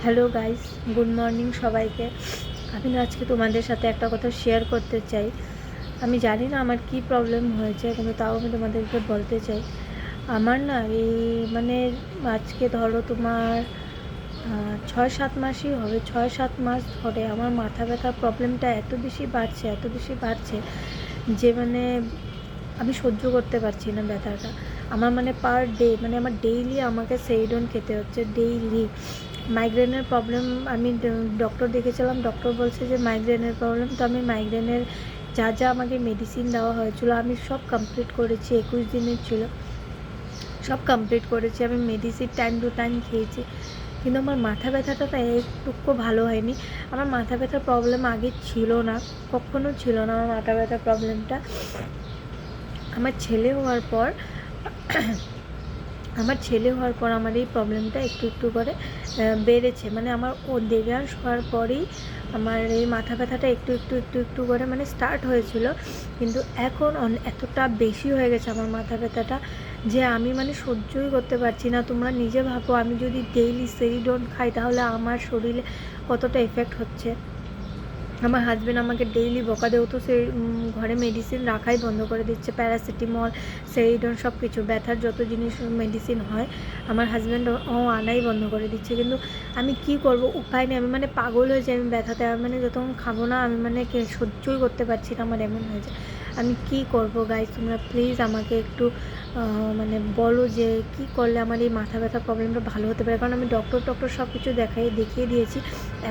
Hello guys, good morning সবাইকে। আমি আজকে তোমাদের সাথে একটা কথা শেয়ার করতে চাই। আমি জানি না আমার কি প্রবলেম হয়েছে, কিন্তু তাও আমি তোমাদেরকে বলতে চাই। আমার না এই আজকে ধরো তোমার 6-7 মাসই হবে। 6-7 মাস ধরে আমার মাথা ব্যথার প্রবলেমটা এত বেশি বাড়ছে যে আমি সহ্য করতে পারছি না ব্যথাটা। আমার পার ডে আমার ডেইলি আমাকে সেরিডন খেতে হচ্ছে, ডেইলি। মাইগ্রেনের প্রবলেম, আমি ডক্টর দেখেছিলাম, ডক্টর বলছে যে মাইগ্রেনের প্রবলেম। তো আমি মাইগ্রেনের যা যা আমাকে মেডিসিন দেওয়া হয়েছিল আমি সব কমপ্লিট করেছি। 21 দিনের ছিল, সব কমপ্লিট করেছি। আমি মেডিসিন টাইম টু টাইম খেয়েছি, কিন্তু আমার মাথা ব্যথাটা না একটুকু ভালো হয়নি। আমার মাথা ব্যথার প্রবলেম আগে ছিল না, কখনো ছিল না আমার মাথা ব্যথার প্রবলেমটা। আমার ছেলে হওয়ার পর আমার এই প্রবলেমটা একটু একটু করে বেড়েছে। আমার দেবয়াংশ হওয়ার পরেই আমার এই মাথা ব্যথাটা একটু একটু একটু একটু করে স্টার্ট হয়েছিল, কিন্তু এখন এতটা বেশি হয়ে গেছে আমার মাথা ব্যথাটা যে আমি সহ্যই করতে পারছি না। তোমরা নিজে ভাবো, আমি যদি ডেইলি সেরিডন খাই তাহলে আমার শরীরে কতটা এফেক্ট হচ্ছে। আমার হাজব্যান্ড আমাকে ডেইলি বকা দেও, তো সেই ঘরে মেডিসিন রাখাই বন্ধ করে দিচ্ছে। প্যারাসিটামল, সেরিডন সব কিছু ব্যথার যত জিনিস মেডিসিন হয় আমার হাজব্যান্ড আনাই বন্ধ করে দিচ্ছে। কিন্তু আমি কি করব, উপায় নেই। আমি পাগল হয়ে যাই। আমি ব্যথাতে যতক্ষণ খাবো না আমি সহ্যই করতে পারছি না, আমার এমন হয়ে যায়। আমি কি করব গাইস, তোমরা প্লিজ আমাকে একটু বলো যে কি করলে আমার এই মাথা ব্যথা প্রবলেমটা ভালো হতে পারে। কারণ আমি ডক্টর সব কিছু দেখিয়ে দিয়েছি।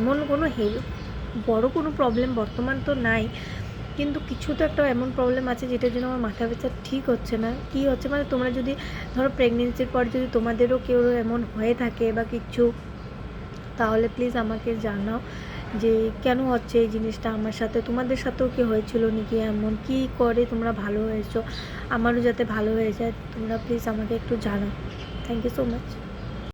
এমন কোনো বড় কোনো প্রবলেম বর্তমান তো নাই, কিন্তু কিছু তো একটা এমন প্রবলেম আছে যেটার জন্য আমার মাথা ব্যথা ঠিক হচ্ছে না। কী হচ্ছে তোমরা যদি ধরো প্রেগনেন্সির পর যদি তোমাদেরও কেউ এমন হয়ে থাকে বা কিছু, তাহলে প্লিজ আমাকে জানাও যে কেন হচ্ছে এই জিনিসটা আমার সাথে। তোমাদের সাথেও কি হয়েছিল নাকি এমন, কি করে তোমরা ভালো হয়েছো, আমারও যাতে ভালো হয়ে যায়। তোমরা প্লিজ আমাকে একটু জানাও। Thank you so much.